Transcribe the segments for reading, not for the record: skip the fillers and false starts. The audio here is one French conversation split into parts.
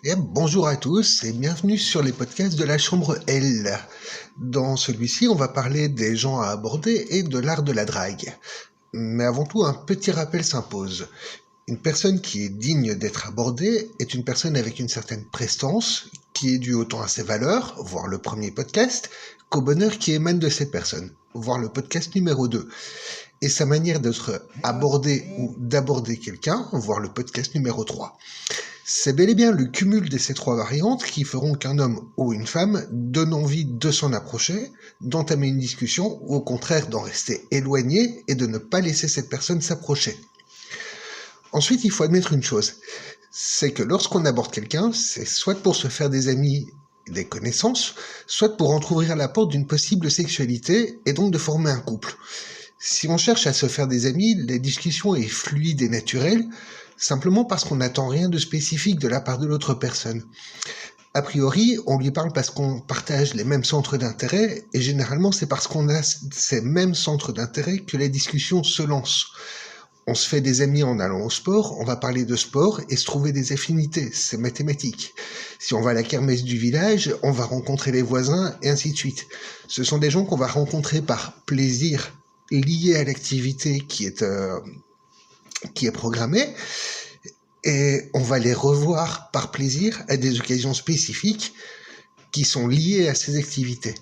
Et bonjour à tous et bienvenue sur les podcasts de la Chambre L. Dans celui-ci, on va parler des gens à aborder et de l'art de la drague. Mais avant tout, un petit rappel s'impose. Une personne qui est digne d'être abordée est une personne avec une certaine prestance, qui est due autant à ses valeurs, voire le premier podcast, qu'au bonheur qui émane de ces personnes, voire le podcast numéro 2. Et sa manière d'être abordé ou d'aborder quelqu'un, voire le podcast numéro 3. C'est bel et bien le cumul de ces trois variantes qui feront qu'un homme ou une femme donne envie de s'en approcher, d'entamer une discussion, ou au contraire d'en rester éloigné et de ne pas laisser cette personne s'approcher. Ensuite, il faut admettre une chose, c'est que lorsqu'on aborde quelqu'un, c'est soit pour se faire des amis, des connaissances, soit pour entrouvrir la porte d'une possible sexualité et donc de former un couple. Si on cherche à se faire des amis, la discussion est fluide et naturelle, simplement parce qu'on n'attend rien de spécifique de la part de l'autre personne. A priori, on lui parle parce qu'on partage les mêmes centres d'intérêt, et généralement c'est parce qu'on a ces mêmes centres d'intérêt que la discussion se lance. On se fait des amis en allant au sport, on va parler de sport et se trouver des affinités, c'est mathématique. Si on va à la kermesse du village, on va rencontrer les voisins, et ainsi de suite. Ce sont des gens qu'on va rencontrer par plaisir lié à l'activité qui est programmée, et on va les revoir par plaisir à des occasions spécifiques qui sont liées à ces activités.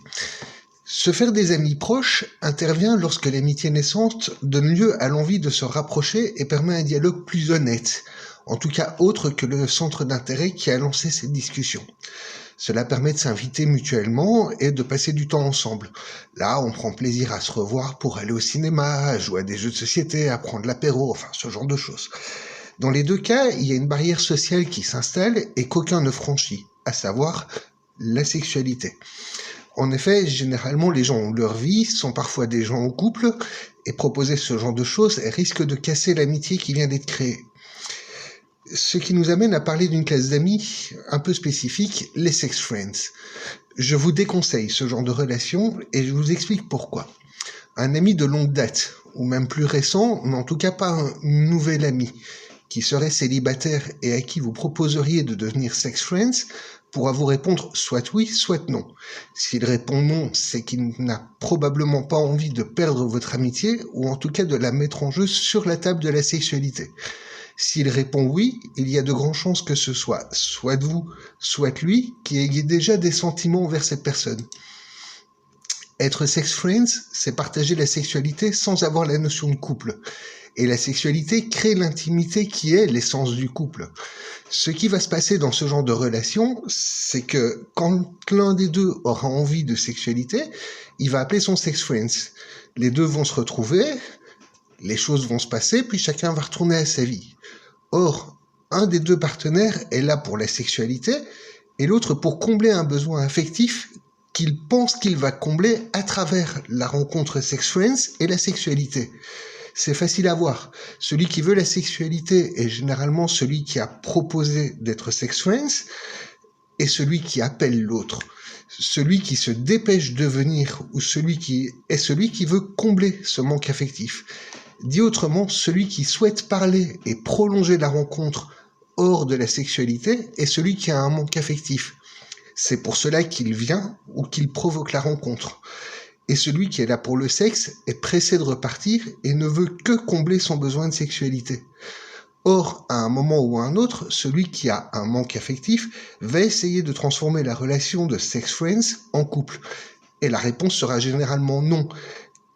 Se faire des amis proches intervient lorsque l'amitié naissante donne lieu à l'envie de se rapprocher et permet un dialogue plus honnête, en tout cas autre que le centre d'intérêt qui a lancé cette discussion. Cela permet de s'inviter mutuellement et de passer du temps ensemble. Là, on prend plaisir à se revoir pour aller au cinéma, à jouer à des jeux de société, à prendre l'apéro, enfin ce genre de choses. Dans les deux cas, il y a une barrière sociale qui s'installe et qu'aucun ne franchit, à savoir la sexualité. En effet, généralement, les gens ont leur vie, sont parfois des gens en couple, et proposer ce genre de choses risque de casser l'amitié qui vient d'être créée. Ce qui nous amène à parler d'une classe d'amis un peu spécifique, les sex friends. Je vous déconseille ce genre de relation et je vous explique pourquoi. Un ami de longue date, ou même plus récent, mais en tout cas pas un nouvel ami, qui serait célibataire et à qui vous proposeriez de devenir sex friends, pourra vous répondre soit oui, soit non. S'il répond non, c'est qu'il n'a probablement pas envie de perdre votre amitié, ou en tout cas de la mettre en jeu sur la table de la sexualité. S'il répond oui, il y a de grandes chances que ce soit vous, soit lui, qui ayez déjà des sentiments envers cette personne. Être sex friends, c'est partager la sexualité sans avoir la notion de couple. Et la sexualité crée l'intimité qui est l'essence du couple. Ce qui va se passer dans ce genre de relation, c'est que quand l'un des deux aura envie de sexualité, il va appeler son sex friends. Les deux vont se retrouver, les choses vont se passer, puis chacun va retourner à sa vie. Or, un des deux partenaires est là pour la sexualité et l'autre pour combler un besoin affectif qu'il pense qu'il va combler à travers la rencontre sex friends et la sexualité. C'est facile à voir. Celui qui veut la sexualité est généralement celui qui a proposé d'être sex friends et celui qui appelle l'autre. Celui qui se dépêche de venir ou celui qui veut combler ce manque affectif. Dit autrement, celui qui souhaite parler et prolonger la rencontre hors de la sexualité est celui qui a un manque affectif. C'est pour cela qu'il vient ou qu'il provoque la rencontre. Et celui qui est là pour le sexe est pressé de repartir et ne veut que combler son besoin de sexualité. Or, à un moment ou à un autre, celui qui a un manque affectif va essayer de transformer la relation de sex friends en couple. Et la réponse sera généralement non,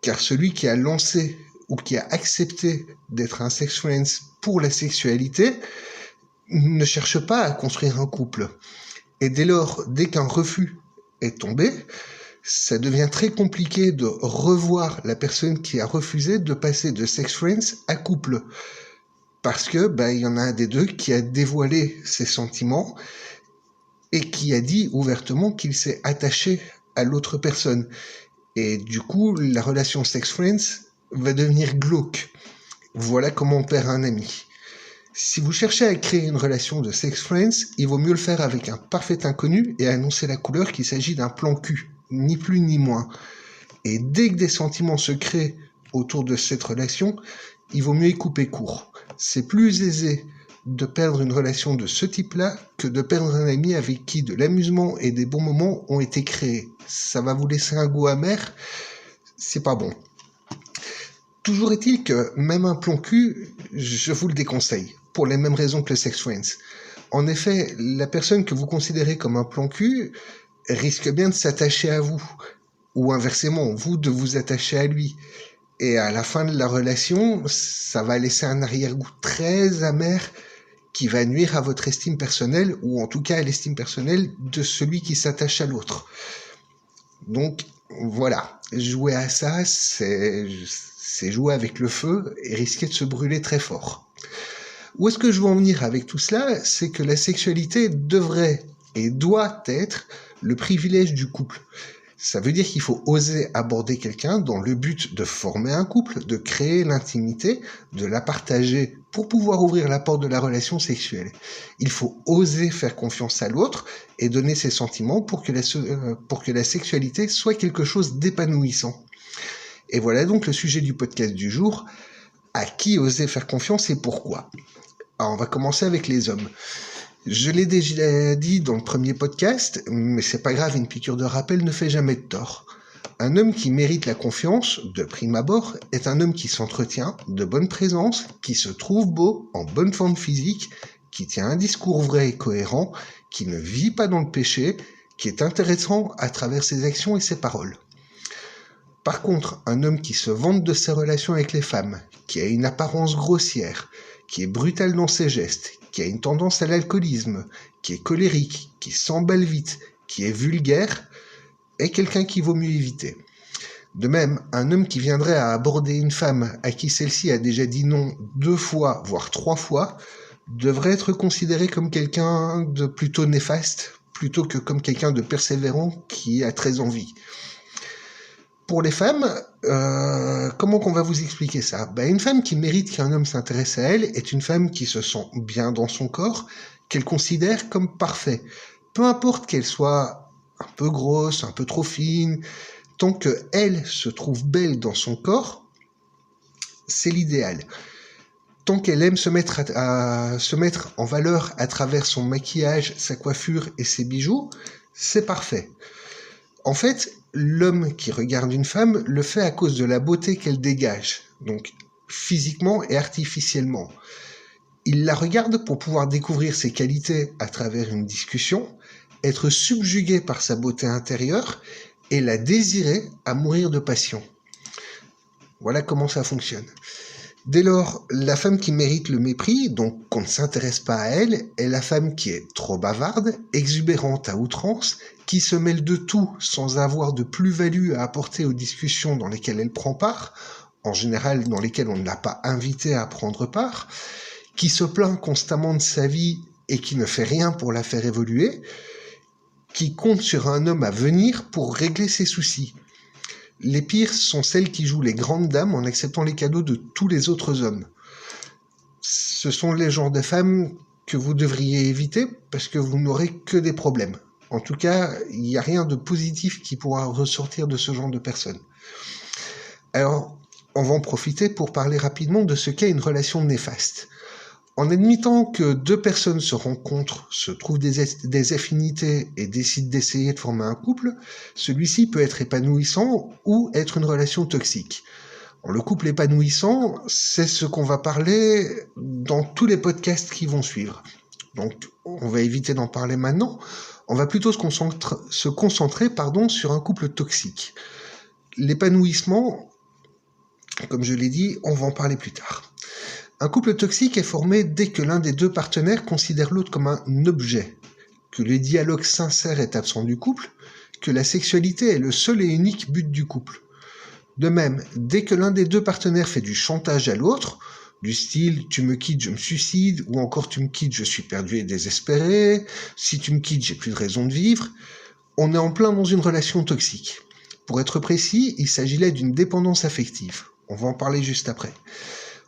car celui qui a lancé ou qui a accepté d'être un sex friends pour la sexualité ne cherche pas à construire un couple. Et dès lors, dès qu'un refus est tombé, ça devient très compliqué de revoir la personne qui a refusé de passer de sex friends à couple. Parce que, il y en a un des deux qui a dévoilé ses sentiments et qui a dit ouvertement qu'il s'est attaché à l'autre personne. Et du coup, la relation sex friends va devenir glauque. Voilà comment on perd un ami. Si vous cherchez à créer une relation de sex friends, il vaut mieux le faire avec un parfait inconnu et annoncer la couleur qu'il s'agit d'un plan cul, ni plus ni moins. Et dès que des sentiments se créent autour de cette relation, il vaut mieux y couper court. C'est plus aisé de perdre une relation de ce type-là que de perdre un ami avec qui de l'amusement et des bons moments ont été créés. Ça va vous laisser un goût amer, c'est pas bon. Toujours est-il que même un plan cul, je vous le déconseille, pour les mêmes raisons que le sex friends. En effet, la personne que vous considérez comme un plan cul risque bien de s'attacher à vous, ou inversement, vous de vous attacher à lui. Et à la fin de la relation, ça va laisser un arrière-goût très amer qui va nuire à votre estime personnelle, ou en tout cas à l'estime personnelle de celui qui s'attache à l'autre. Donc voilà, jouer à ça, c'est jouer avec le feu et risquer de se brûler très fort. Où est-ce que je veux en venir avec tout cela? C'est que la sexualité devrait et doit être le privilège du couple. Ça veut dire qu'il faut oser aborder quelqu'un dans le but de former un couple, de créer l'intimité, de la partager pour pouvoir ouvrir la porte de la relation sexuelle. Il faut oser faire confiance à l'autre et donner ses sentiments pour que la sexualité soit quelque chose d'épanouissant. Et voilà donc le sujet du podcast du jour. À qui oser faire confiance et pourquoi? Alors on va commencer avec les hommes. Je l'ai déjà dit dans le premier podcast, mais c'est pas grave, une piqûre de rappel ne fait jamais de tort. Un homme qui mérite la confiance, de prime abord, est un homme qui s'entretient, de bonne présence, qui se trouve beau, en bonne forme physique, qui tient un discours vrai et cohérent, qui ne vit pas dans le péché, qui est intéressant à travers ses actions et ses paroles. Par contre, un homme qui se vante de ses relations avec les femmes, qui a une apparence grossière, qui est brutal dans ses gestes, qui a une tendance à l'alcoolisme, qui est colérique, qui s'emballe vite, qui est vulgaire, est quelqu'un qu'il vaut mieux éviter. De même, un homme qui viendrait à aborder une femme à qui celle-ci a déjà dit non 2 fois, voire 3 fois, devrait être considéré comme quelqu'un de plutôt néfaste, plutôt que comme quelqu'un de persévérant qui a très envie. Pour les femmes, comment qu'on va vous expliquer ça? Une femme qui mérite qu'un homme s'intéresse à elle est une femme qui se sent bien dans son corps, qu'elle considère comme parfait. Peu importe qu'elle soit un peu grosse, un peu trop fine, tant qu'elle se trouve belle dans son corps, c'est l'idéal. Tant qu'elle aime se mettre en valeur à travers son maquillage, sa coiffure et ses bijoux, c'est parfait. En fait, l'homme qui regarde une femme le fait à cause de la beauté qu'elle dégage, donc physiquement et artificiellement. Il la regarde pour pouvoir découvrir ses qualités à travers une discussion, être subjugué par sa beauté intérieure et la désirer à mourir de passion. Voilà comment ça fonctionne. Dès lors, la femme qui mérite le mépris, donc qu'on ne s'intéresse pas à elle, est la femme qui est trop bavarde, exubérante à outrance, qui se mêle de tout sans avoir de plus-value à apporter aux discussions dans lesquelles elle prend part, en général dans lesquelles on ne l'a pas invitée à prendre part, qui se plaint constamment de sa vie et qui ne fait rien pour la faire évoluer, qui compte sur un homme à venir pour régler ses soucis. Les pires sont celles qui jouent les grandes dames en acceptant les cadeaux de tous les autres hommes. Ce sont les genres de femmes que vous devriez éviter parce que vous n'aurez que des problèmes. En tout cas, il n'y a rien de positif qui pourra ressortir de ce genre de personnes. Alors, on va en profiter pour parler rapidement de ce qu'est une relation néfaste. En admettant que 2 personnes se rencontrent, se trouvent des affinités et décident d'essayer de former un couple, celui-ci peut être épanouissant ou être une relation toxique. Le couple épanouissant, c'est ce qu'on va parler dans tous les podcasts qui vont suivre. Donc, on va éviter d'en parler maintenant. On va plutôt se concentrer sur un couple toxique. L'épanouissement, comme je l'ai dit, on va en parler plus tard. Un couple toxique est formé dès que l'un des 2 partenaires considère l'autre comme un objet, que le dialogue sincère est absent du couple, que la sexualité est le seul et unique but du couple. De même, dès que l'un des 2 partenaires fait du chantage à l'autre, du style « tu me quittes, je me suicide » ou encore « tu me quittes, je suis perdu et désespéré »,« si tu me quittes, j'ai plus de raison de vivre », on est en plein dans une relation toxique. Pour être précis, il s'agit là d'une dépendance affective. On va en parler juste après.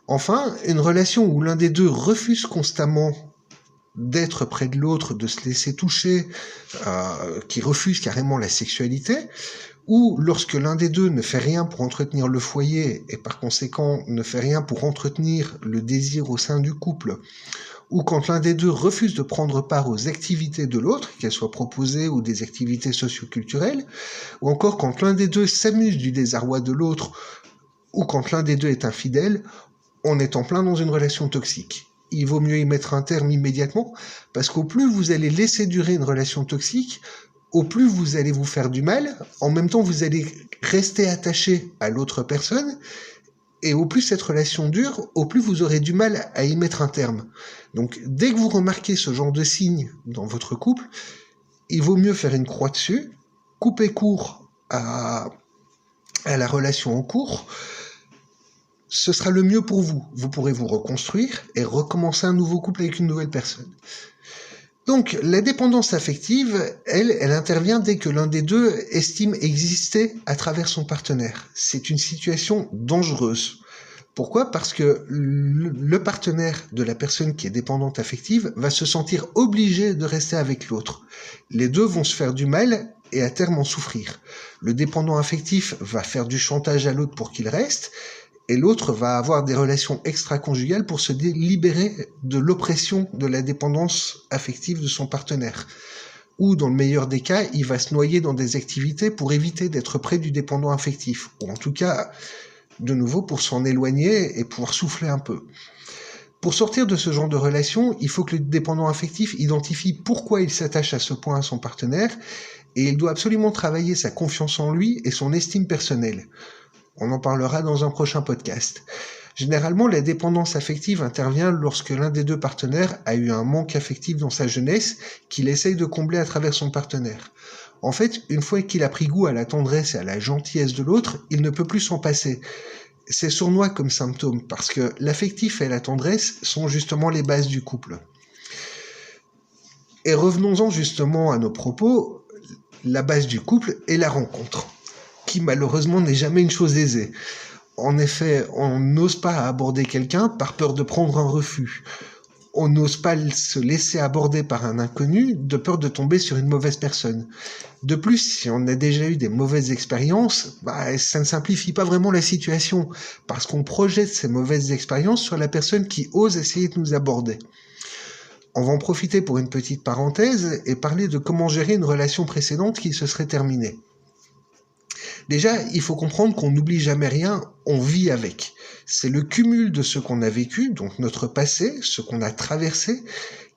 Enfin, une relation où l'un des 2 refuse constamment d'être près de l'autre, de se laisser toucher, qui refuse carrément la sexualité, ou lorsque l'un des 2 ne fait rien pour entretenir le foyer et par conséquent ne fait rien pour entretenir le désir au sein du couple, ou quand l'un des deux refuse de prendre part aux activités de l'autre, qu'elles soient proposées ou des activités socio-culturelles, ou encore quand l'un des deux s'amuse du désarroi de l'autre, ou quand l'un des deux est infidèle, on est en plein dans une relation toxique. Il vaut mieux y mettre un terme immédiatement, parce qu'au plus vous allez laisser durer une relation toxique, au plus vous allez vous faire du mal, en même temps vous allez rester attaché à l'autre personne, et au plus cette relation dure, au plus vous aurez du mal à y mettre un terme. Donc dès que vous remarquez ce genre de signe dans votre couple, il vaut mieux faire une croix dessus, couper court à la relation en cours. Ce sera le mieux pour vous. Vous pourrez vous reconstruire et recommencer un nouveau couple avec une nouvelle personne. Donc, la dépendance affective, elle intervient dès que l'un des deux estime exister à travers son partenaire. C'est une situation dangereuse. Pourquoi ? Parce que le partenaire de la personne qui est dépendante affective va se sentir obligé de rester avec l'autre. Les deux vont se faire du mal et à terme en souffrir. Le dépendant affectif va faire du chantage à l'autre pour qu'il reste, et l'autre va avoir des relations extra-conjugales pour se libérer de l'oppression de la dépendance affective de son partenaire. Ou, dans le meilleur des cas, il va se noyer dans des activités pour éviter d'être près du dépendant affectif. Ou en tout cas, de nouveau, pour s'en éloigner et pouvoir souffler un peu. Pour sortir de ce genre de relation, il faut que le dépendant affectif identifie pourquoi il s'attache à ce point à son partenaire, et il doit absolument travailler sa confiance en lui et son estime personnelle. On en parlera dans un prochain podcast. Généralement, la dépendance affective intervient lorsque l'un des deux partenaires a eu un manque affectif dans sa jeunesse qu'il essaye de combler à travers son partenaire. En fait, une fois qu'il a pris goût à la tendresse et à la gentillesse de l'autre, il ne peut plus s'en passer. C'est sournois comme symptôme, parce que l'affectif et la tendresse sont justement les bases du couple. Et revenons-en justement à nos propos, la base du couple est la rencontre, qui malheureusement n'est jamais une chose aisée. En effet, on n'ose pas aborder quelqu'un par peur de prendre un refus. On n'ose pas se laisser aborder par un inconnu de peur de tomber sur une mauvaise personne. De plus, si on a déjà eu des mauvaises expériences, ça ne simplifie pas vraiment la situation, parce qu'on projette ces mauvaises expériences sur la personne qui ose essayer de nous aborder. On va en profiter pour une petite parenthèse et parler de comment gérer une relation précédente qui se serait terminée. Déjà, il faut comprendre qu'on n'oublie jamais rien, on vit avec. C'est le cumul de ce qu'on a vécu, donc notre passé, ce qu'on a traversé,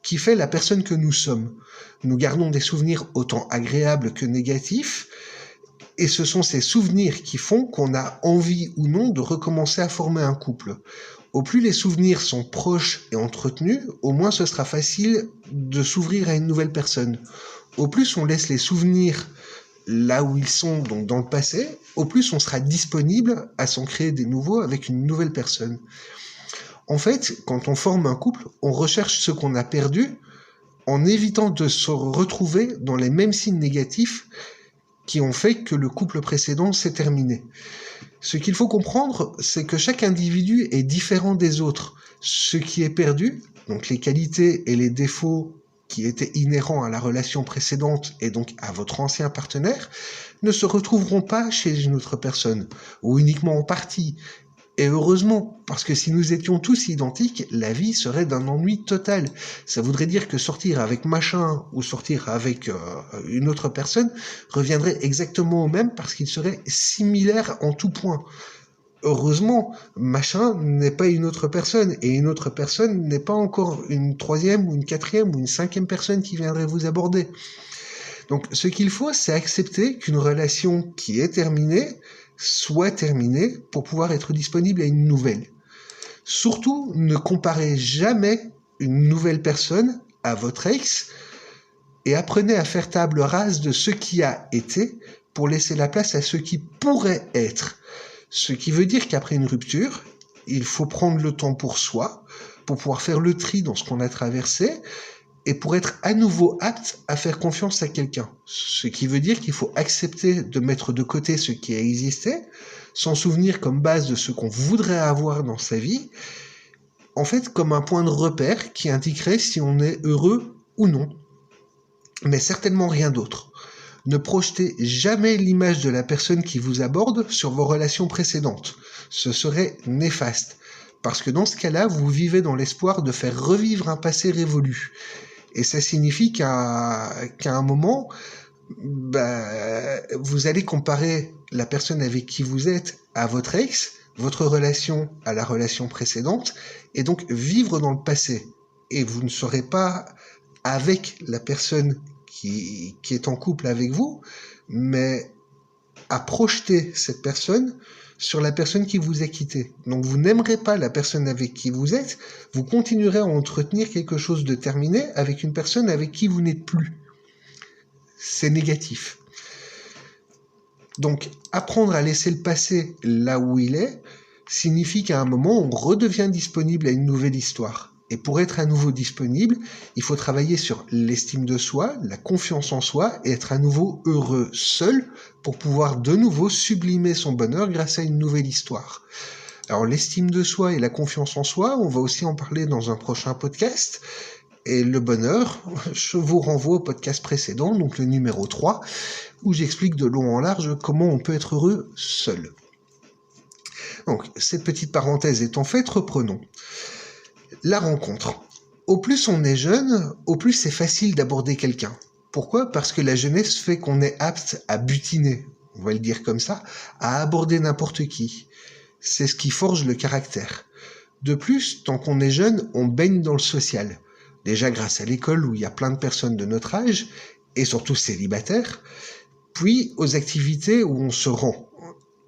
qui fait la personne que nous sommes. Nous gardons des souvenirs autant agréables que négatifs, et ce sont ces souvenirs qui font qu'on a envie ou non de recommencer à former un couple. Au plus les souvenirs sont proches et entretenus, au moins ce sera facile de s'ouvrir à une nouvelle personne. Au plus on laisse les souvenirs là où ils sont, donc dans le passé, au plus on sera disponible à s'en créer des nouveaux avec une nouvelle personne. En fait, quand on forme un couple, on recherche ce qu'on a perdu en évitant de se retrouver dans les mêmes signes négatifs qui ont fait que le couple précédent s'est terminé. Ce qu'il faut comprendre, c'est que chaque individu est différent des autres. Ce qui est perdu, donc les qualités et les défauts qui étaient inhérents à la relation précédente et donc à votre ancien partenaire, ne se retrouveront pas chez une autre personne, ou uniquement en partie. Et heureusement, parce que si nous étions tous identiques, la vie serait d'un ennui total. Ça voudrait dire que sortir avec machin ou sortir avec une autre personne reviendrait exactement au même parce qu'ils seraient similaires en tout point. Heureusement, machin n'est pas une autre personne, et une autre personne n'est pas encore une troisième ou une quatrième ou une cinquième personne qui viendrait vous aborder. Donc ce qu'il faut, c'est accepter qu'une relation qui est terminée soit terminée pour pouvoir être disponible à une nouvelle. Surtout, ne comparez jamais une nouvelle personne à votre ex et apprenez à faire table rase de ce qui a été pour laisser la place à ce qui pourrait être. Ce qui veut dire qu'après une rupture, il faut prendre le temps pour soi, pour pouvoir faire le tri dans ce qu'on a traversé, et pour être à nouveau apte à faire confiance à quelqu'un. Ce qui veut dire qu'il faut accepter de mettre de côté ce qui a existé, s'en souvenir comme base de ce qu'on voudrait avoir dans sa vie, en fait comme un point de repère qui indiquerait si on est heureux ou non, mais certainement rien d'autre. Ne projetez jamais l'image de la personne qui vous aborde sur vos relations précédentes. Ce serait néfaste. Parce que dans ce cas-là, vous vivez dans l'espoir de faire revivre un passé révolu. Et ça signifie qu'à un moment, vous allez comparer la personne avec qui vous êtes à votre ex, votre relation à la relation précédente, et donc vivre dans le passé. Et vous ne serez pas avec la personne qui est en couple avec vous, mais à projeter cette personne sur la personne qui vous a quitté. Donc vous n'aimerez pas la personne avec qui vous êtes, vous continuerez à entretenir quelque chose de terminé avec une personne avec qui vous n'êtes plus. C'est négatif. Donc apprendre à laisser le passé là où il est signifie qu'à un moment on redevient disponible à une nouvelle histoire. Et pour être à nouveau disponible, il faut travailler sur l'estime de soi, la confiance en soi et être à nouveau heureux seul pour pouvoir de nouveau sublimer son bonheur grâce à une nouvelle histoire. Alors l'estime de soi et la confiance en soi, on va aussi en parler dans un prochain podcast. Et le bonheur, je vous renvoie au podcast précédent, donc le numéro 3, où j'explique de long en large comment on peut être heureux seul. Donc cette petite parenthèse étant faite, reprenons. La rencontre. Au plus on est jeune, au plus c'est facile d'aborder quelqu'un. Pourquoi ? Parce que la jeunesse fait qu'on est apte à butiner, on va le dire comme ça, à aborder n'importe qui. C'est ce qui forge le caractère. De plus, tant qu'on est jeune, on baigne dans le social. Déjà grâce à l'école où il y a plein de personnes de notre âge, et surtout célibataires, puis aux activités où on se rend.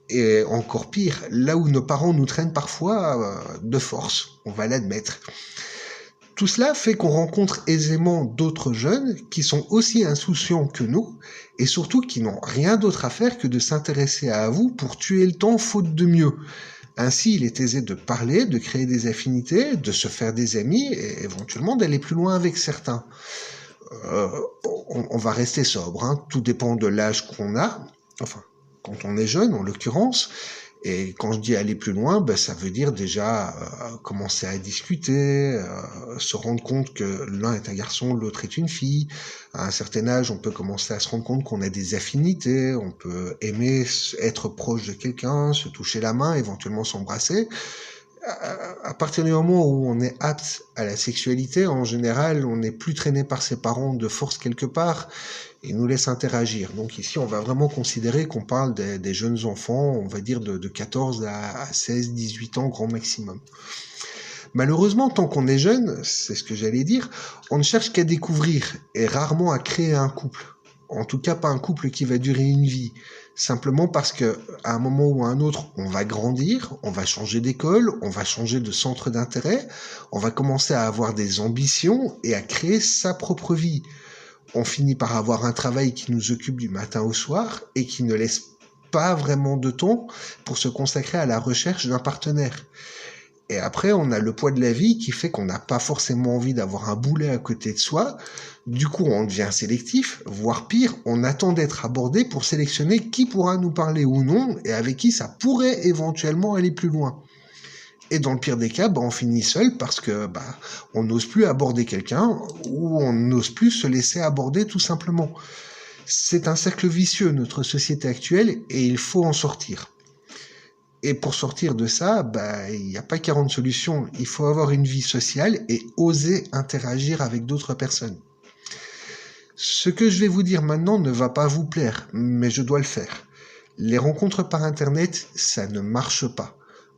Et encore pire, là où nos parents nous traînent parfois de force, on va l'admettre. Tout cela fait qu'on rencontre aisément d'autres jeunes qui sont aussi insouciants que nous, et surtout qui n'ont rien d'autre à faire que de s'intéresser à vous pour tuer le temps faute de mieux. Ainsi, il est aisé de parler, de créer des affinités, de se faire des amis, et éventuellement d'aller plus loin avec certains. On va rester sobre, hein. Tout dépend de l'âge qu'on a, enfin, quand on est jeune en l'occurrence, et quand je dis aller plus loin, ça veut dire déjà commencer à discuter, se rendre compte que l'un est un garçon, l'autre est une fille. À un certain âge, on peut commencer à se rendre compte qu'on a des affinités, on peut aimer être proche de quelqu'un, se toucher la main, éventuellement s'embrasser. À partir du moment où on est apte à la sexualité, en général, on n'est plus traîné par ses parents de force quelque part, et nous laisse interagir. Donc ici, on va vraiment considérer qu'on parle des jeunes enfants, on va dire de 14 à 16, 18 ans, grand maximum. Malheureusement, tant qu'on est jeune, c'est ce que j'allais dire, on ne cherche qu'à découvrir, et rarement à créer un couple. En tout cas, pas un couple qui va durer une vie. Simplement parce que, à un moment ou à un autre, on va grandir, on va changer d'école, on va changer de centre d'intérêt, on va commencer à avoir des ambitions et à créer sa propre vie. On finit par avoir un travail qui nous occupe du matin au soir et qui ne laisse pas vraiment de temps pour se consacrer à la recherche d'un partenaire. Et après, on a le poids de la vie qui fait qu'on n'a pas forcément envie d'avoir un boulet à côté de soi. Du coup, on devient sélectif, voire pire, on attend d'être abordé pour sélectionner qui pourra nous parler ou non et avec qui ça pourrait éventuellement aller plus loin. Et dans le pire des cas, on finit seul parce que on n'ose plus aborder quelqu'un ou on n'ose plus se laisser aborder tout simplement. C'est un cercle vicieux, notre société actuelle, et il faut en sortir. Et pour sortir de ça, il n'y a pas 40 solutions. Il faut avoir une vie sociale et oser interagir avec d'autres personnes. Ce que je vais vous dire maintenant ne va pas vous plaire, mais je dois le faire. Les rencontres par Internet, ça ne marche pas.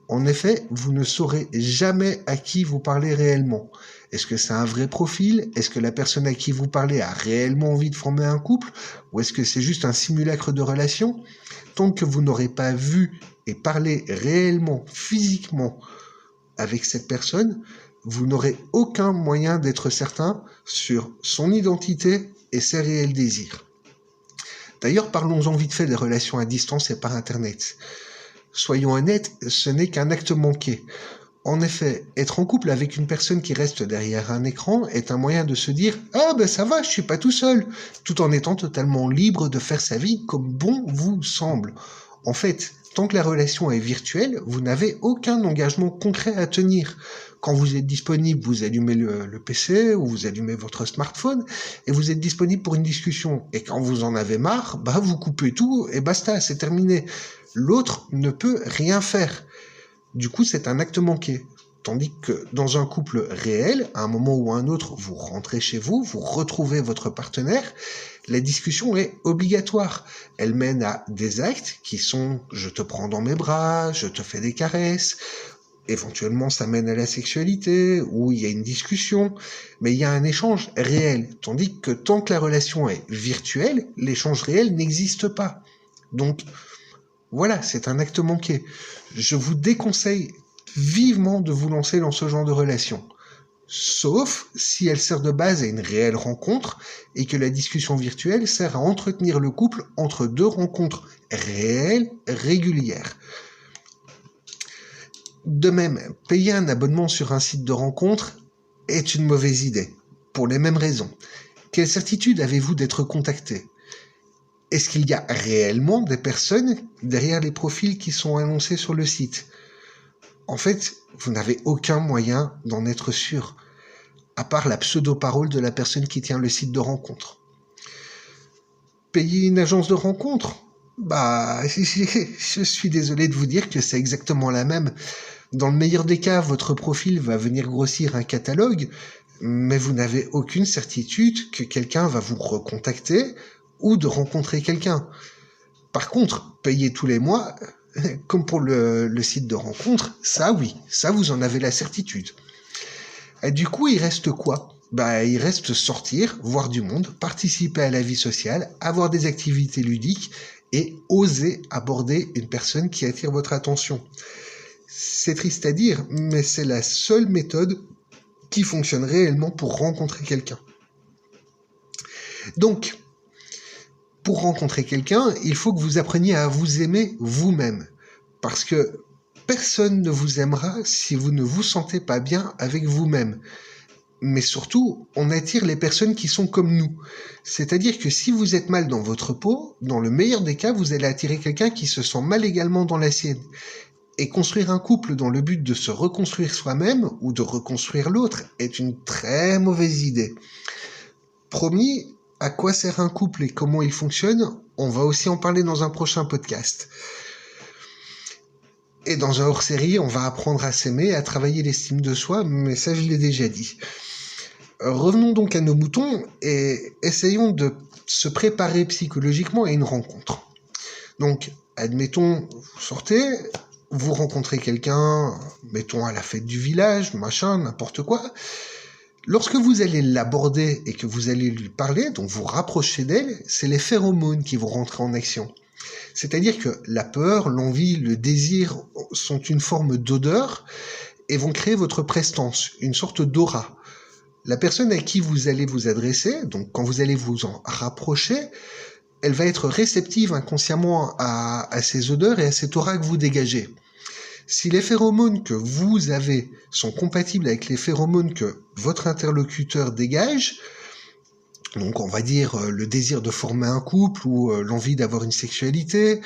En effet, vous ne saurez jamais à qui vous parlez réellement. Est-ce que c'est un vrai profil ? Est-ce que la personne à qui vous parlez a réellement envie de former un couple ? Ou est-ce que c'est juste un simulacre de relation ? Tant que vous n'aurez pas vu et parlé réellement, physiquement avec cette personne, vous n'aurez aucun moyen d'être certain sur son identité et ses réels désirs. D'ailleurs, parlons-en vite fait des relations à distance et par Internet. Soyons honnêtes, ce n'est qu'un acte manqué. En effet, être en couple avec une personne qui reste derrière un écran est un moyen de se dire « Ah ça va, je suis pas tout seul », tout en étant totalement libre de faire sa vie comme bon vous semble. En fait, tant que la relation est virtuelle, vous n'avez aucun engagement concret à tenir. Quand vous êtes disponible, vous allumez le PC ou vous allumez votre smartphone et vous êtes disponible pour une discussion. Et quand vous en avez marre, vous coupez tout et basta, c'est terminé. L'autre ne peut rien faire. Du coup, c'est un acte manqué. Tandis que dans un couple réel, à un moment ou à un autre, vous rentrez chez vous, vous retrouvez votre partenaire, la discussion est obligatoire. Elle mène à des actes qui sont « je te prends dans mes bras »,« je te fais des caresses », éventuellement ça mène à la sexualité, où il y a une discussion, mais il y a un échange réel. Tandis que tant que la relation est virtuelle, l'échange réel n'existe pas. Donc voilà, c'est un acte manqué. Je vous déconseille vivement de vous lancer dans ce genre de relation. Sauf si elle sert de base à une réelle rencontre et que la discussion virtuelle sert à entretenir le couple entre deux rencontres réelles, régulières. De même, payer un abonnement sur un site de rencontre est une mauvaise idée, pour les mêmes raisons. Quelle certitude avez-vous d'être contacté ? Est-ce qu'il y a réellement des personnes derrière les profils qui sont annoncés sur le site ? En fait, vous n'avez aucun moyen d'en être sûr, à part la pseudo-parole de la personne qui tient le site de rencontre. Payer une agence de rencontre ? Je suis désolé de vous dire que c'est exactement la même. Dans le meilleur des cas, votre profil va venir grossir un catalogue, mais vous n'avez aucune certitude que quelqu'un va vous recontacter ou de rencontrer quelqu'un. Par contre, payer tous les mois, comme pour le site de rencontre, ça oui, ça vous en avez la certitude. Et du coup, il reste quoi ? Il reste sortir, voir du monde, participer à la vie sociale, avoir des activités ludiques et oser aborder une personne qui attire votre attention. C'est triste à dire, mais c'est la seule méthode qui fonctionne réellement pour rencontrer quelqu'un. Donc, pour rencontrer quelqu'un, il faut que vous appreniez à vous aimer vous-même. Parce que personne ne vous aimera si vous ne vous sentez pas bien avec vous-même. Mais surtout, on attire les personnes qui sont comme nous. C'est-à-dire que si vous êtes mal dans votre peau, dans le meilleur des cas, vous allez attirer quelqu'un qui se sent mal également dans la sienne. Et construire un couple dans le but de se reconstruire soi-même ou de reconstruire l'autre est une très mauvaise idée. Promis, à quoi sert un couple et comment il fonctionne, on va aussi en parler dans un prochain podcast. Et dans un hors-série, on va apprendre à s'aimer, à travailler l'estime de soi, mais ça je l'ai déjà dit. Revenons donc à nos moutons et essayons de se préparer psychologiquement à une rencontre. Donc, admettons, vous sortez, vous rencontrez quelqu'un, mettons à la fête du village, machin, n'importe quoi. Lorsque vous allez l'aborder et que vous allez lui parler, donc vous rapprochez d'elle, c'est les phéromones qui vont rentrer en action. C'est-à-dire que la peur, l'envie, le désir sont une forme d'odeur et vont créer votre prestance, une sorte d'aura. La personne à qui vous allez vous adresser, donc quand vous allez vous en rapprocher, elle va être réceptive inconsciemment à ces odeurs et à cette aura que vous dégagez. Si les phéromones que vous avez sont compatibles avec les phéromones que votre interlocuteur dégage, donc on va dire le désir de former un couple ou l'envie d'avoir une sexualité,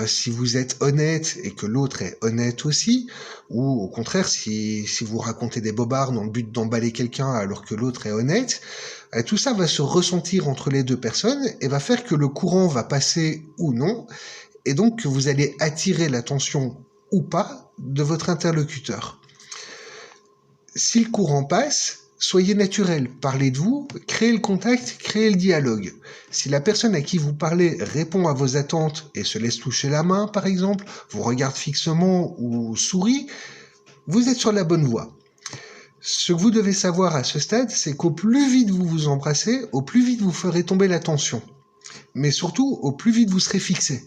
si vous êtes honnête et que l'autre est honnête aussi, ou au contraire si vous racontez des bobards dans le but d'emballer quelqu'un alors que l'autre est honnête, tout ça va se ressentir entre les deux personnes et va faire que le courant va passer ou non, et donc que vous allez attirer l'attention ou pas de votre interlocuteur. Si le courant passe, soyez naturel, parlez de vous, créez le contact, créez le dialogue. Si la personne à qui vous parlez répond à vos attentes et se laisse toucher la main, par exemple, vous regarde fixement ou sourit, vous êtes sur la bonne voie. Ce que vous devez savoir à ce stade, c'est qu'au plus vite vous vous embrassez, au plus vite vous ferez tomber la tension. Mais surtout, au plus vite vous serez fixé.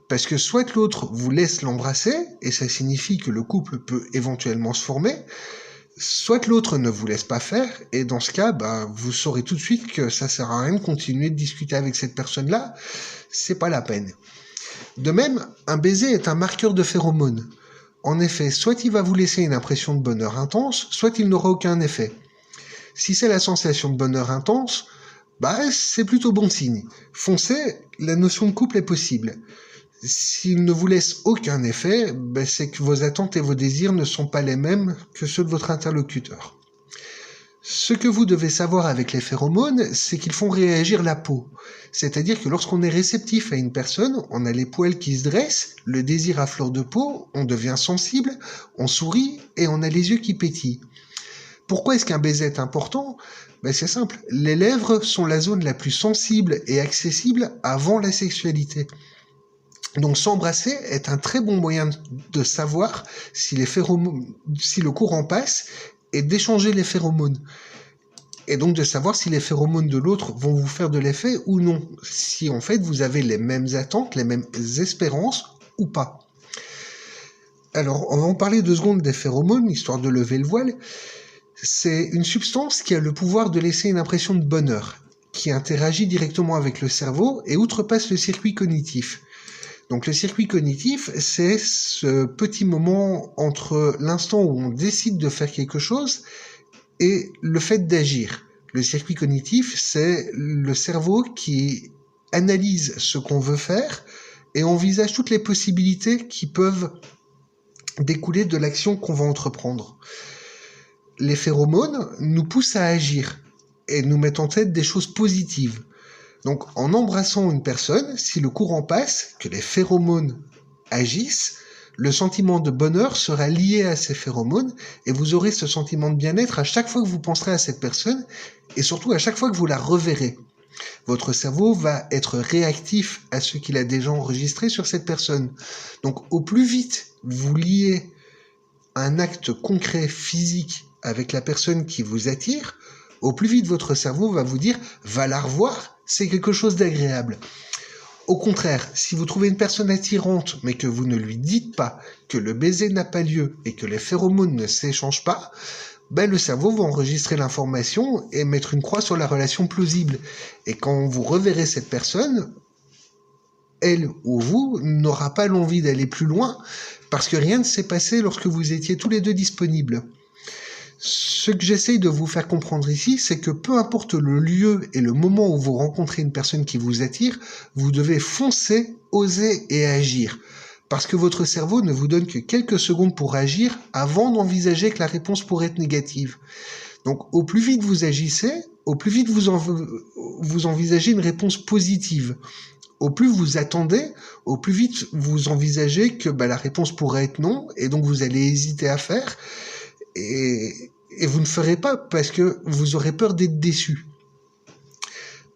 Parce que soit l'autre vous laisse l'embrasser, et ça signifie que le couple peut éventuellement se former, soit l'autre ne vous laisse pas faire, et dans ce cas, vous saurez tout de suite que ça sert à rien de continuer de discuter avec cette personne-là, c'est pas la peine. De même, un baiser est un marqueur de phéromones. En effet, soit il va vous laisser une impression de bonheur intense, soit il n'aura aucun effet. Si c'est la sensation de bonheur intense, c'est plutôt bon signe. Foncez, la notion de couple est possible. S'il ne vous laisse aucun effet, c'est que vos attentes et vos désirs ne sont pas les mêmes que ceux de votre interlocuteur. Ce que vous devez savoir avec les phéromones, c'est qu'ils font réagir la peau. C'est-à-dire que lorsqu'on est réceptif à une personne, on a les poils qui se dressent, le désir à fleur de peau, on devient sensible, on sourit et on a les yeux qui pétillent. Pourquoi est-ce qu'un baiser est important ? C'est simple, les lèvres sont la zone la plus sensible et accessible avant la sexualité. Donc s'embrasser est un très bon moyen de savoir si le courant passe et d'échanger les phéromones. Et donc de savoir si les phéromones de l'autre vont vous faire de l'effet ou non. Si en fait vous avez les mêmes attentes, les mêmes espérances ou pas. Alors on va en parler 2 secondes des phéromones, histoire de lever le voile. C'est une substance qui a le pouvoir de laisser une impression de bonheur, qui interagit directement avec le cerveau et outrepasse le circuit cognitif. Donc le circuit cognitif, c'est ce petit moment entre l'instant où on décide de faire quelque chose et le fait d'agir. Le circuit cognitif, c'est le cerveau qui analyse ce qu'on veut faire et envisage toutes les possibilités qui peuvent découler de l'action qu'on va entreprendre. Les phéromones nous poussent à agir et nous mettent en tête des choses positives. Donc en embrassant une personne, si le courant passe, que les phéromones agissent, le sentiment de bonheur sera lié à ces phéromones et vous aurez ce sentiment de bien-être à chaque fois que vous penserez à cette personne et surtout à chaque fois que vous la reverrez. Votre cerveau va être réactif à ce qu'il a déjà enregistré sur cette personne. Donc au plus vite vous liez un acte concret physique avec la personne qui vous attire, au plus vite votre cerveau va vous dire « va la revoir ». C'est quelque chose d'agréable. Au contraire, si vous trouvez une personne attirante, mais que vous ne lui dites pas que le baiser n'a pas lieu et que les phéromones ne s'échangent pas, le cerveau va enregistrer l'information et mettre une croix sur la relation plausible. Et quand vous reverrez cette personne, elle ou vous n'aura pas l'envie d'aller plus loin parce que rien ne s'est passé lorsque vous étiez tous les deux disponibles. Ce que j'essaye de vous faire comprendre ici, c'est que peu importe le lieu et le moment où vous rencontrez une personne qui vous attire, vous devez foncer, oser et agir. Parce que votre cerveau ne vous donne que quelques secondes pour agir avant d'envisager que la réponse pourrait être négative. Donc au plus vite vous agissez, au plus vite vous envisagez une réponse positive. Au plus vous attendez, au plus vite vous envisagez que la réponse pourrait être non, et donc vous allez hésiter à faire. Et vous ne ferez pas parce que vous aurez peur d'être déçu.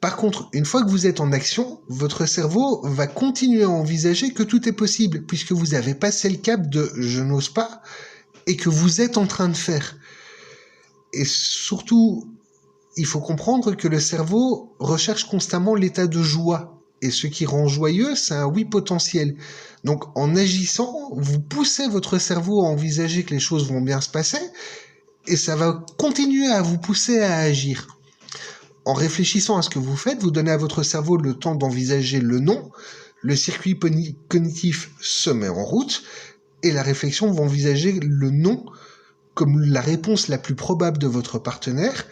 Par contre, une fois que vous êtes en action, votre cerveau va continuer à envisager que tout est possible, puisque vous avez passé le cap de « je n'ose pas » et que vous êtes en train de faire. Et surtout, il faut comprendre que le cerveau recherche constamment l'état de joie. Et ce qui rend joyeux, c'est un oui potentiel. Donc en agissant, vous poussez votre cerveau à envisager que les choses vont bien se passer, et ça va continuer à vous pousser à agir. En réfléchissant à ce que vous faites, vous donnez à votre cerveau le temps d'envisager le non, le circuit cognitif se met en route, et la réflexion va envisager le non comme la réponse la plus probable de votre partenaire,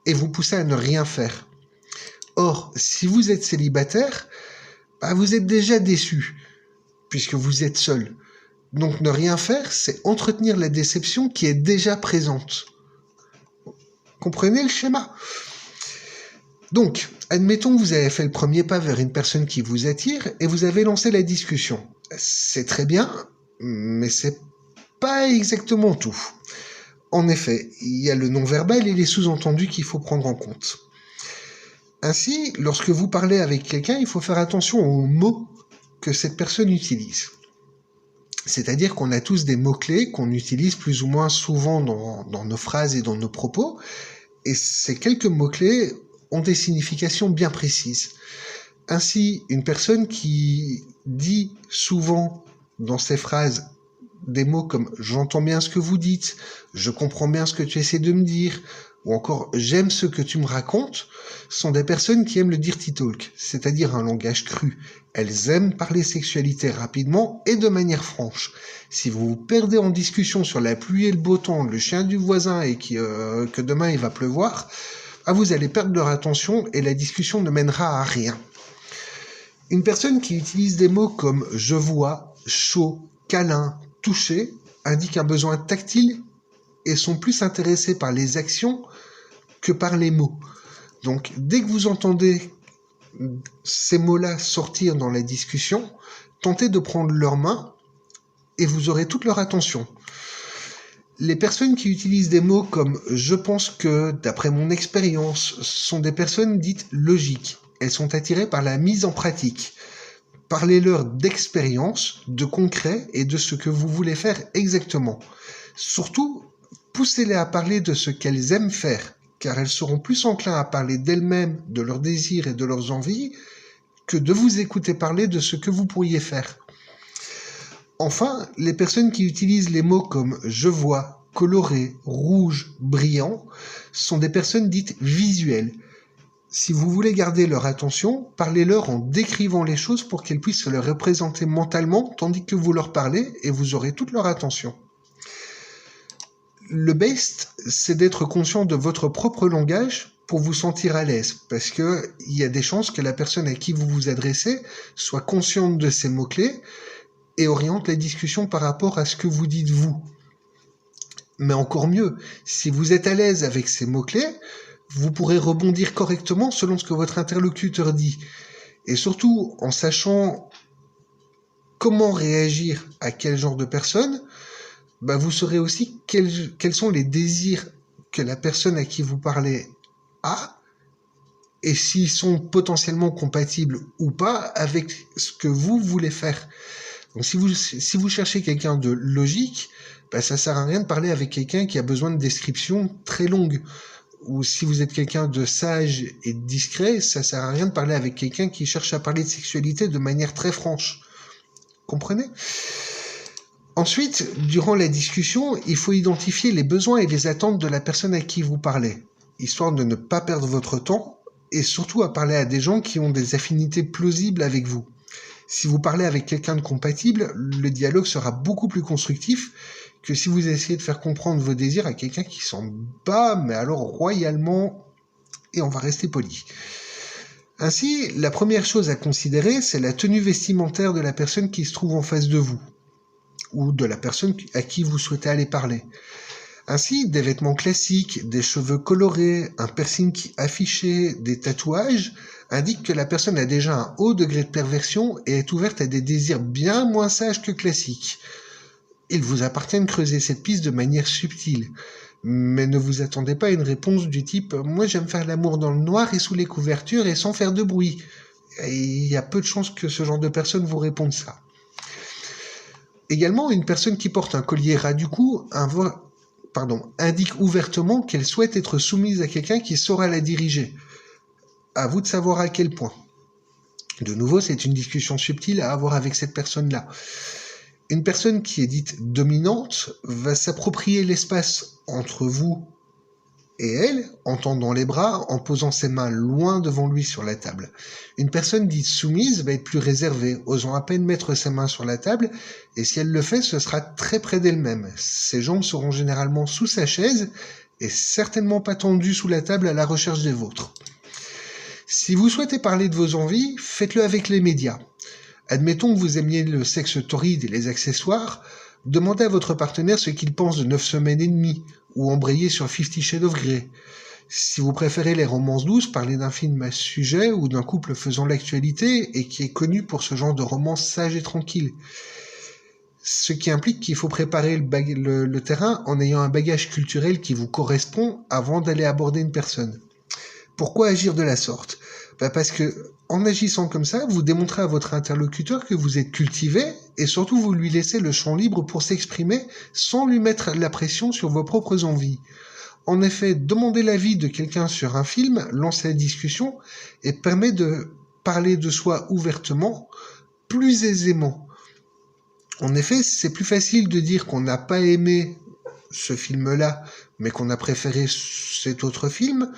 et vous pousser à ne rien faire. Or, si vous êtes célibataire, vous êtes déjà déçu, puisque vous êtes seul. Donc ne rien faire, c'est entretenir la déception qui est déjà présente. Comprenez le schéma ? Donc, admettons que vous avez fait le premier pas vers une personne qui vous attire et vous avez lancé la discussion. C'est très bien, mais c'est pas exactement tout. En effet, il y a le non-verbal et les sous-entendus qu'il faut prendre en compte. Ainsi, lorsque vous parlez avec quelqu'un, il faut faire attention aux mots que cette personne utilise. C'est-à-dire qu'on a tous des mots-clés qu'on utilise plus ou moins souvent dans nos phrases et dans nos propos, et ces quelques mots-clés ont des significations bien précises. Ainsi, une personne qui dit souvent dans ses phrases des mots comme « j'entends bien ce que vous dites »,« je comprends bien ce que tu essaies de me dire », ou encore « j'aime ce que tu me racontes », sont des personnes qui aiment le dirty talk, c'est-à-dire un langage cru. Elles aiment parler sexualité rapidement et de manière franche. Si vous vous perdez en discussion sur la pluie et le beau temps, le chien du voisin et que demain il va pleuvoir, vous allez perdre leur attention et la discussion ne mènera à rien. Une personne qui utilise des mots comme « je vois »,« chaud »,« câlin »,« toucher » indique un besoin tactile et sont plus intéressés par les actions que par les mots. Donc, dès que vous entendez ces mots-là sortir dans la discussion, tentez de prendre leurs mains et vous aurez toute leur attention. Les personnes qui utilisent des mots comme « je pense que »,« d'après mon expérience » sont des personnes dites logiques. Elles sont attirées par la mise en pratique. Parlez-leur d'expérience, de concret et de ce que vous voulez faire exactement. Surtout, poussez-les à parler de ce qu'elles aiment faire, car elles seront plus enclins à parler d'elles-mêmes, de leurs désirs et de leurs envies, que de vous écouter parler de ce que vous pourriez faire. Enfin, les personnes qui utilisent les mots comme « je vois »,« coloré »,« rouge »,« brillant » sont des personnes dites visuelles. Si vous voulez garder leur attention, parlez-leur en décrivant les choses pour qu'elles puissent se les représenter mentalement tandis que vous leur parlez et vous aurez toute leur attention. Le best, c'est d'être conscient de votre propre langage pour vous sentir à l'aise, parce qu'il y a des chances que la personne à qui vous vous adressez soit consciente de ces mots-clés et oriente la discussion par rapport à ce que vous dites vous. Mais encore mieux, si vous êtes à l'aise avec ces mots-clés, vous pourrez rebondir correctement selon ce que votre interlocuteur dit. Et surtout, en sachant comment réagir à quel genre de personne, vous saurez aussi quels sont les désirs que la personne à qui vous parlez a, et s'ils sont potentiellement compatibles ou pas avec ce que vous voulez faire. Donc si vous cherchez quelqu'un de logique, ça sert à rien de parler avec quelqu'un qui a besoin de descriptions très longues. Ou si vous êtes quelqu'un de sage et de discret, ça sert à rien de parler avec quelqu'un qui cherche à parler de sexualité de manière très franche. Comprenez ? Ensuite, durant la discussion, il faut identifier les besoins et les attentes de la personne à qui vous parlez, histoire de ne pas perdre votre temps et surtout à parler à des gens qui ont des affinités plausibles avec vous. Si vous parlez avec quelqu'un de compatible, le dialogue sera beaucoup plus constructif que si vous essayez de faire comprendre vos désirs à quelqu'un qui s'en bat, mais alors royalement, et on va rester poli. Ainsi, la première chose à considérer, c'est la tenue vestimentaire de la personne qui se trouve en face de vous, ou de la personne à qui vous souhaitez aller parler. Ainsi, des vêtements classiques, des cheveux colorés, un piercing affiché, des tatouages indiquent que la personne a déjà un haut degré de perversion et est ouverte à des désirs bien moins sages que classiques. Il vous appartient de creuser cette piste de manière subtile, mais ne vous attendez pas à une réponse du type « moi j'aime faire l'amour dans le noir et sous les couvertures et sans faire de bruit ». Il y a peu de chances que ce genre de personne vous réponde ça. Également, une personne qui porte un collier ras du cou indique ouvertement qu'elle souhaite être soumise à quelqu'un qui saura la diriger. À vous de savoir à quel point. De nouveau, c'est une discussion subtile à avoir avec cette personne-là. Une personne qui est dite dominante va s'approprier l'espace entre vous et elle, en tendant les bras, en posant ses mains loin devant lui sur la table. Une personne dite soumise va être plus réservée, osant à peine mettre ses mains sur la table, et si elle le fait, ce sera très près d'elle-même. Ses jambes seront généralement sous sa chaise, et certainement pas tendues sous la table à la recherche des vôtres. Si vous souhaitez parler de vos envies, faites-le avec les médias. Admettons que vous aimiez le sexe torride et les accessoires, demandez à votre partenaire ce qu'il pense de 9 semaines et demie, ou embrayez sur 50 Shades of Grey. Si vous préférez les romances douces, parlez d'un film à ce sujet ou d'un couple faisant l'actualité et qui est connu pour ce genre de romance sage et tranquille. Ce qui implique qu'il faut préparer le terrain en ayant un bagage culturel qui vous correspond avant d'aller aborder une personne. Pourquoi agir de la sorte ? Parce que, en agissant comme ça, vous démontrez à votre interlocuteur que vous êtes cultivé et surtout vous lui laissez le champ libre pour s'exprimer sans lui mettre la pression sur vos propres envies. En effet, demander l'avis de quelqu'un sur un film lance la discussion et permet de parler de soi ouvertement, plus aisément. En effet, c'est plus facile de dire qu'on n'a pas aimé ce film-là, mais qu'on a préféré cet autre film,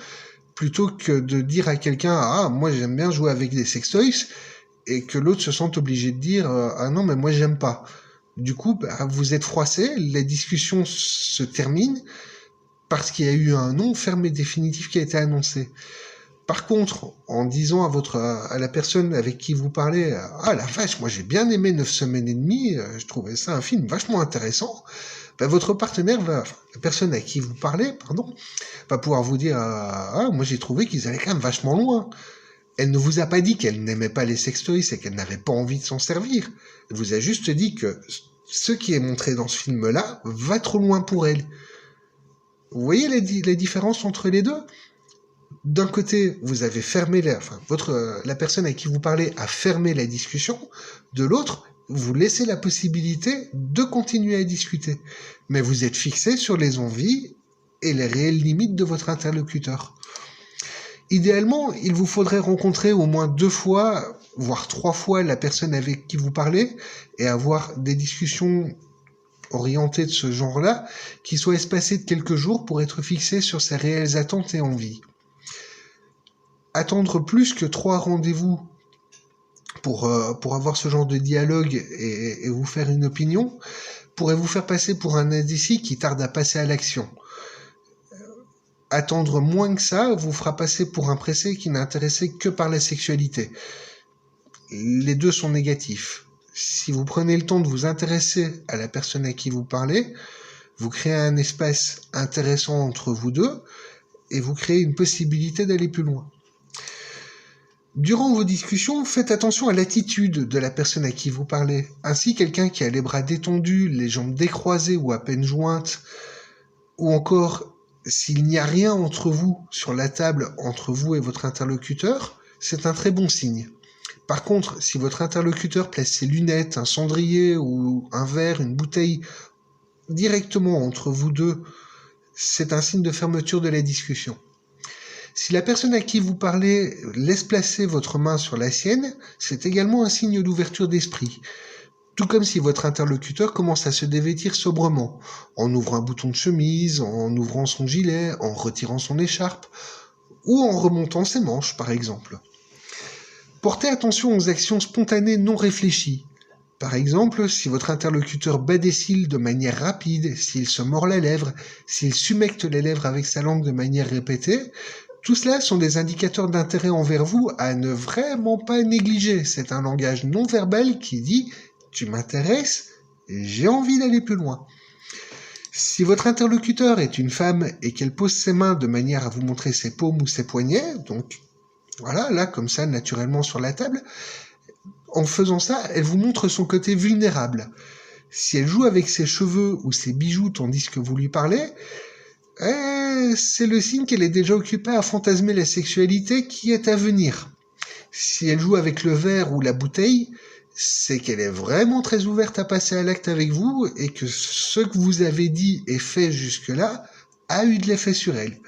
plutôt que de dire à quelqu'un « Ah, moi j'aime bien jouer avec des sextoys » et que l'autre se sente obligé de dire « Ah non, mais moi j'aime pas ». Du coup, vous êtes froissé, la discussion se termine parce qu'il y a eu un non ferme et définitif qui a été annoncé. Par contre, en disant à la personne avec qui vous parlez « Ah la vache, moi j'ai bien aimé 9 semaines et demie, je trouvais ça un film vachement intéressant », votre partenaire la personne à qui vous parlez, va pouvoir vous dire moi j'ai trouvé qu'ils allaient quand même vachement loin. Elle ne vous a pas dit qu'elle n'aimait pas les sextoys et qu'elle n'avait pas envie de s'en servir. Elle vous a juste dit que ce qui est montré dans ce film-là va trop loin pour elle. Vous voyez la différence entre les deux ? D'un côté, vous avez fermé la personne à qui vous parlez a fermé la discussion. De l'autre, vous laissez la possibilité de continuer à discuter. Mais vous êtes fixé sur les envies et les réelles limites de votre interlocuteur. Idéalement, il vous faudrait rencontrer au moins 2 fois, voire 3 fois la personne avec qui vous parlez et avoir des discussions orientées de ce genre-là qui soient espacées de quelques jours pour être fixées sur ses réelles attentes et envies. Attendre plus que 3 rendez-vous pour avoir ce genre de dialogue et vous faire une opinion pourrait vous faire passer pour un indécis qui tarde à passer à l'action. Attendre moins que ça vous fera passer pour un pressé qui n'est intéressé que par la sexualité. Les deux sont négatifs. Si vous prenez le temps de vous intéresser à la personne à qui vous parlez, vous créez un espace intéressant entre vous deux et vous créez une possibilité d'aller plus loin. Durant vos discussions, faites attention à l'attitude de la personne à qui vous parlez. Ainsi, quelqu'un qui a les bras détendus, les jambes décroisées ou à peine jointes, ou encore s'il n'y a rien entre vous, sur la table, entre vous et votre interlocuteur, c'est un très bon signe. Par contre, si votre interlocuteur place ses lunettes, un cendrier ou un verre, une bouteille directement entre vous deux, c'est un signe de fermeture de la discussion. Si la personne à qui vous parlez laisse placer votre main sur la sienne, c'est également un signe d'ouverture d'esprit. Tout comme si votre interlocuteur commence à se dévêtir sobrement, en ouvrant un bouton de chemise, en ouvrant son gilet, en retirant son écharpe, ou en remontant ses manches, par exemple. Portez attention aux actions spontanées non réfléchies. Par exemple, si votre interlocuteur bat des cils de manière rapide, s'il se mord la lèvre, s'il s'humecte les lèvres avec sa langue de manière répétée, tout cela sont des indicateurs d'intérêt envers vous à ne vraiment pas négliger. C'est un langage non verbal qui dit « tu m'intéresses, j'ai envie d'aller plus loin ». Si votre interlocuteur est une femme et qu'elle pose ses mains de manière à vous montrer ses paumes ou ses poignets, donc voilà, là, comme ça, naturellement sur la table, en faisant ça, elle vous montre son côté vulnérable. Si elle joue avec ses cheveux ou ses bijoux tandis que vous lui parlez, c'est le signe qu'elle est déjà occupée à fantasmer la sexualité qui est à venir. Si elle joue avec le verre ou la bouteille, c'est qu'elle est vraiment très ouverte à passer à l'acte avec vous et que ce que vous avez dit et fait jusque-là a eu de l'effet sur elle.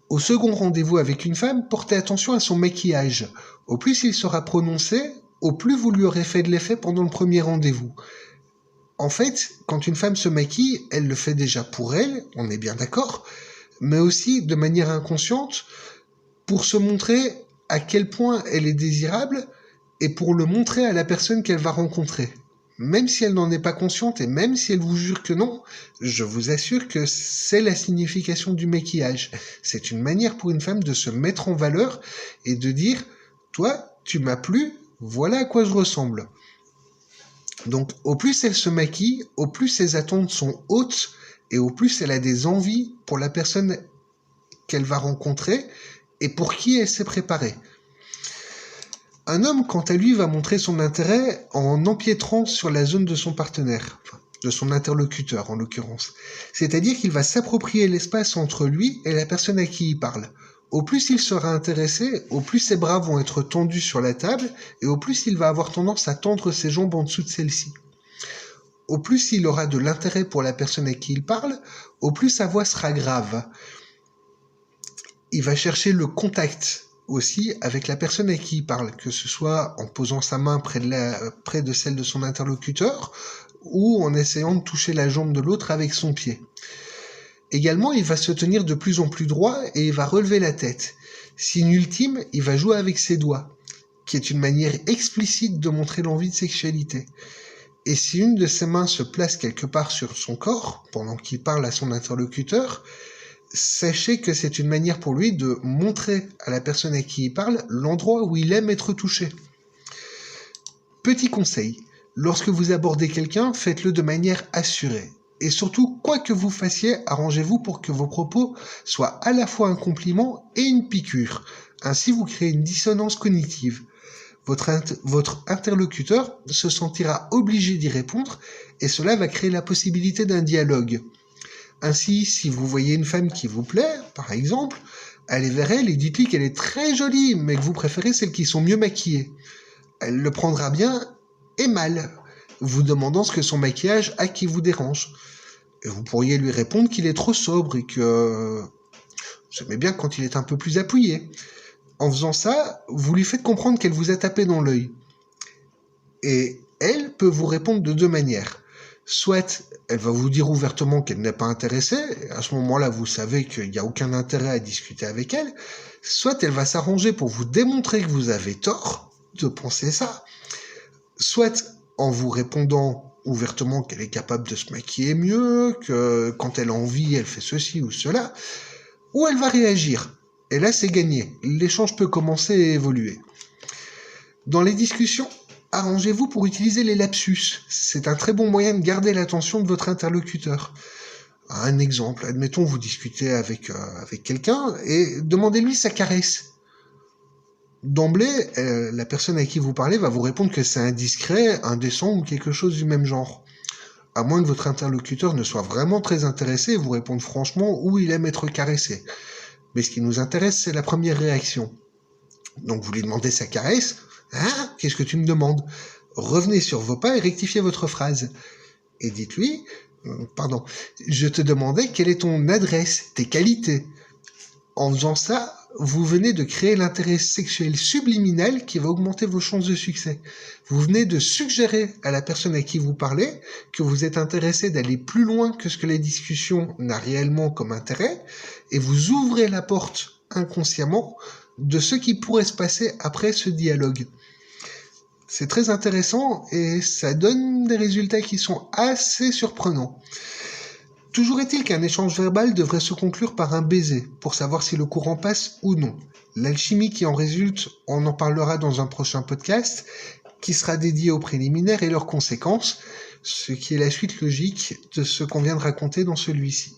Au second rendez-vous avec une femme, portez attention à son maquillage. Au plus il sera prononcé, au plus vous lui aurez fait de l'effet pendant le premier rendez-vous. En fait, quand une femme se maquille, elle le fait déjà pour elle, on est bien d'accord, mais aussi de manière inconsciente pour se montrer à quel point elle est désirable et pour le montrer à la personne qu'elle va rencontrer. Même si elle n'en est pas consciente et même si elle vous jure que non, je vous assure que c'est la signification du maquillage. C'est une manière pour une femme de se mettre en valeur et de dire « toi, tu m'as plu, voilà à quoi je ressemble ». Donc, au plus elle se maquille, au plus ses attentes sont hautes et au plus elle a des envies pour la personne qu'elle va rencontrer et pour qui elle s'est préparée. Un homme, quant à lui, va montrer son intérêt en empiétrant sur la zone de son partenaire, de son interlocuteur en l'occurrence. C'est-à-dire qu'il va s'approprier l'espace entre lui et la personne à qui il parle. Au plus il sera intéressé, au plus ses bras vont être tendus sur la table et au plus il va avoir tendance à tendre ses jambes en dessous de celle-ci. Au plus il aura de l'intérêt pour la personne à qui il parle, au plus sa voix sera grave. Il va chercher le contact aussi avec la personne à qui il parle, que ce soit en posant sa main près de celle de son interlocuteur ou en essayant de toucher la jambe de l'autre avec son pied. Également, il va se tenir de plus en plus droit et il va relever la tête. Signe ultime, il va jouer avec ses doigts, qui est une manière explicite de montrer l'envie de sexualité. Et si une de ses mains se place quelque part sur son corps, pendant qu'il parle à son interlocuteur, sachez que c'est une manière pour lui de montrer à la personne à qui il parle l'endroit où il aime être touché. Petit conseil, Lorsque vous abordez quelqu'un, faites-le de manière assurée. Et surtout, quoi que vous fassiez, arrangez-vous pour que vos propos soient à la fois un compliment et une piqûre. Ainsi, vous créez une dissonance cognitive. Votre interlocuteur se sentira obligé d'y répondre et cela va créer la possibilité d'un dialogue. Ainsi, si vous voyez une femme qui vous plaît, par exemple, allez vers elle et dites-lui qu'elle est très jolie, mais que vous préférez celles qui sont mieux maquillées. Elle le prendra bien et mal, vous demandant ce que son maquillage a qui vous dérange. Et vous pourriez lui répondre qu'il est trop sobre et que vous aimez bien quand il est un peu plus appuyé. En faisant ça, vous lui faites comprendre qu'elle vous a tapé dans l'œil. Et elle peut vous répondre de deux manières. Soit elle va vous dire ouvertement qu'elle n'est pas intéressée, et à ce moment-là vous savez qu'il n'y a aucun intérêt à discuter avec elle, soit elle va s'arranger pour vous démontrer que vous avez tort de penser ça, soit en vous répondant ouvertement qu'elle est capable de se maquiller mieux, que quand elle a envie elle fait ceci ou cela, ou elle va réagir. Et là c'est gagné, l'échange peut commencer à évoluer. Dans les discussions, arrangez-vous pour utiliser les lapsus. C'est un très bon moyen de garder l'attention de votre interlocuteur. Un exemple, admettons vous discutez avec quelqu'un et demandez-lui sa caresse. D'emblée, la personne à qui vous parlez va vous répondre que c'est indiscret, indécent ou quelque chose du même genre. À moins que votre interlocuteur ne soit vraiment très intéressé et vous réponde franchement où il aime être caressé. Mais ce qui nous intéresse, c'est la première réaction. Donc vous lui demandez sa caresse. Hein ? Qu'est-ce que tu me demandes ? Revenez sur vos pas et rectifiez votre phrase. Et dites-lui, je te demandais quelle est ton adresse, tes qualités. En faisant ça, vous venez de créer l'intérêt sexuel subliminal qui va augmenter vos chances de succès. Vous venez de suggérer à la personne à qui vous parlez que vous êtes intéressé d'aller plus loin que ce que la discussion n'a réellement comme intérêt, et vous ouvrez la porte inconsciemment de ce qui pourrait se passer après ce dialogue. C'est très intéressant et ça donne des résultats qui sont assez surprenants. Toujours est-il qu'un échange verbal devrait se conclure par un baiser pour savoir si le courant passe ou non. L'alchimie qui en résulte, on en parlera dans un prochain podcast qui sera dédié aux préliminaires et leurs conséquences, ce qui est la suite logique de ce qu'on vient de raconter dans celui-ci.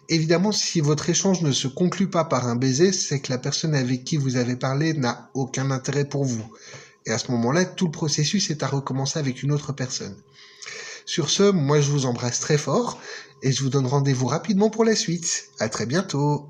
Évidemment, si votre échange ne se conclut pas par un baiser, c'est que la personne avec qui vous avez parlé n'a aucun intérêt pour vous. Et à ce moment-là, tout le processus est à recommencer avec une autre personne. Sur ce, moi je vous embrasse très fort et je vous donne rendez-vous rapidement pour la suite. À très bientôt.